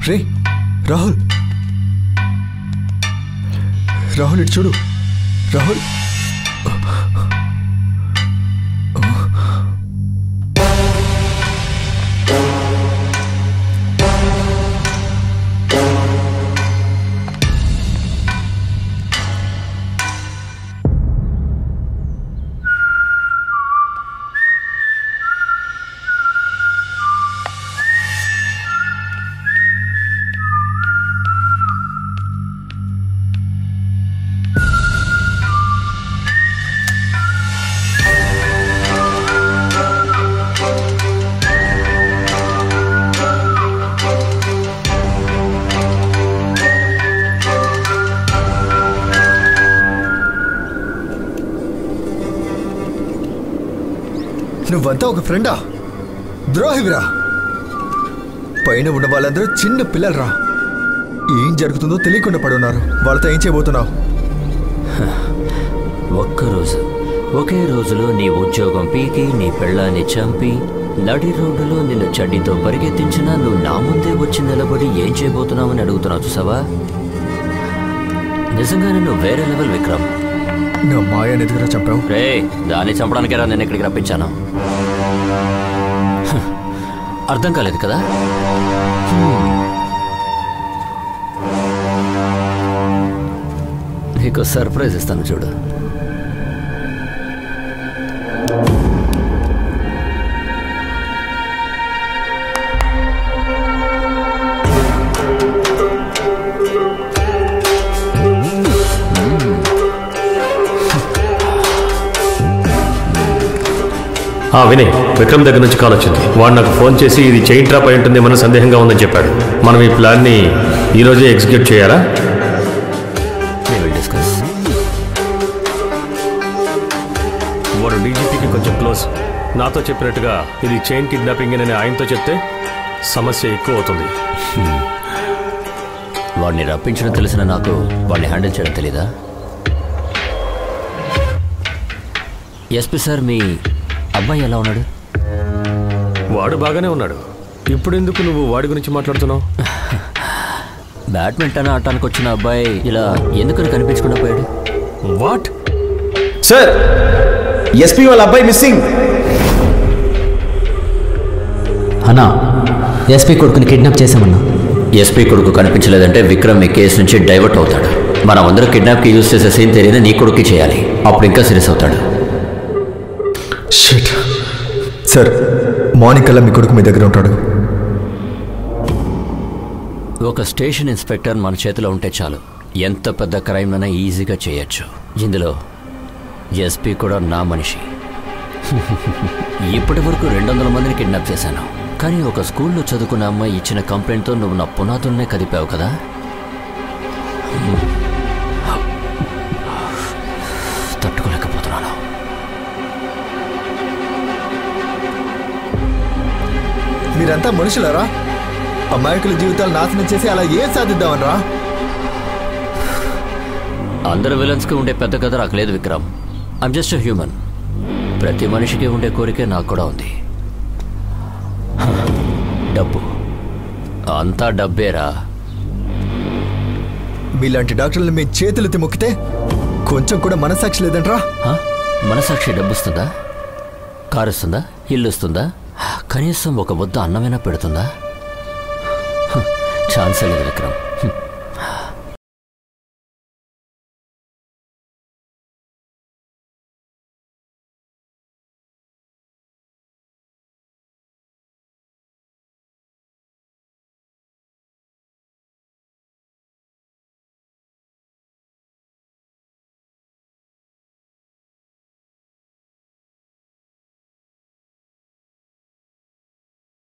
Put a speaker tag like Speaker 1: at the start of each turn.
Speaker 1: రే రాహుల్, రాహుల్ ఇటు చూడు. రాహుల్ నువ్వంతా ఒక ఫ్రెండా? ద్రోహివిరా. పైన ఉన్న వాళ్ళందరూ చిన్న పిల్లలరా. ఏం జరుగుతుందో తెలియకుండా పడున్నారు. వాళ్ళతో ఏం చేయబోతున్నావు?
Speaker 2: ఒక్కరోజు ఒకే రోజులో నీ ఉద్యోగం పీకి, నీ పెళ్ళాన్ని చంపి, నడి రోడ్డులో నిన్ను చడ్డీతో పరిగెత్తించినా నువ్వు నా ముందే వచ్చి నిలబడి ఏం చేయబోతున్నావని అడుగుతున్నావు చూసావా? నిజంగానే నువ్వు వేరే లెవెల్ విక్రమ్.
Speaker 1: నా మాయాన్ని ఎదుగురా చంపావు?
Speaker 2: రే, దాన్ని చంపడానికేరా నేను ఇక్కడికి రప్పించాను. అర్థం కాలేదు కదా? నీకు సర్ప్రైజ్ ఇస్తాను చూడు.
Speaker 3: వినయ్, విక్రమ్ దగ్గర నుంచి కాల్ వచ్చింది. వాడు నాకు ఫోన్ చేసి ఇది చైన్ ట్రాప్ అయి ఉంటుంది, మన సందేహంగా ఉందని చెప్పాడు. మనం ఈ ప్లాన్ని ఈరోజే ఎగ్జిక్యూట్ చేయాలా? వాడు డీజీపీకి కొంచెం క్లోజ్. నాతో చెప్పినట్టుగా ఇది చైన్ కిడ్నాపింగ్ అని ఆయనతో చెప్తే సమస్య ఎక్కువ అవుతుంది.
Speaker 2: వాడిని రప్పించడం తెలిసిన నాకు వాడిని హ్యాండిల్ చేయడం తెలీదా? ఎస్పీ సార్, మీ అబ్బాయి ఎలా ఉన్నాడు?
Speaker 3: వాడు బాగానే ఉన్నాడు. ఇప్పుడు ఎందుకు నువ్వు వాడి గురించి మాట్లాడుతున్నావు?
Speaker 2: బ్యాడ్మింటన్ ఆడటానికి వచ్చిన అబ్బాయి ఇలా ఎందుకని కనిపించకుండా పోయాడు?
Speaker 3: వాట్
Speaker 4: సార్, ఎస్పీ వాళ్ళ అబ్బాయి మిస్సింగ్.
Speaker 5: అన్నా, ఎస్పీ కొడుకుని కిడ్నాప్ చేశామన్నా.
Speaker 2: ఎస్పీ కొడుకు కనిపించలేదంటే విక్రమ్ ఈ కేసు నుంచి డైవర్ట్ అవుతాడు. మనం అందరూ కిడ్నాప్కి యూజ్ చేసే సీన్ తెలియదు నీ కొడుకు చేయాలి. అప్పుడు ఇంకా సీరియస్ అవుతాడు.
Speaker 1: షిట్. సార్, మార్నింగ్ కల్లా మీ కొడుకు మీ దగ్గర ఉంటాడు.
Speaker 2: ఒక స్టేషన్ ఇన్స్పెక్టర్ మన చేతిలో ఉంటే చాలు, ఎంత పెద్ద క్రైమ్ అయినా ఈజీగా చేయొచ్చు. ఇందులో ఎస్పీ కూడా నా మనిషి. ఇప్పటి వరకు 200 మందిని కిడ్నాప్ చేశాను. కానీ ఒక స్కూల్లో చదువుకున్న అమ్మాయి ఇచ్చిన కంప్లైంట్తో నువ్వు నా పునాదుల్నే కదిపావు కదా. తట్టుకోలేకపోతున్నాను.
Speaker 1: మీరంతా మనుషులరా? అమాయకుల జీవితాలు నాశనం చేసి అలా ఏం సాధిద్దామనరా?
Speaker 2: అందరు విలన్స్కి ఉండే పెద్ద కథ నాకు లేదు విక్రమ్. I'm just human. ప్రతి మనిషికి ఉండే కోరికే నాకు కూడా ఉంది. డబ్బు. అంతా డబ్బేరా.
Speaker 1: మీలాంటి డాక్టర్లు మీ చేతులెత్తి మొక్కితే కొంచెం కూడా మనసాక్షి లేదంట్రా?
Speaker 2: మనసాక్షి డబ్బు ఇస్తుందా? కారు ఇస్తుందా? ఇల్లు ఇస్తుందా? కనీసం ఒక ముద్ద అన్నమైనా పెడుతుందా? ఛాన్సే లేదు విక్రమ్.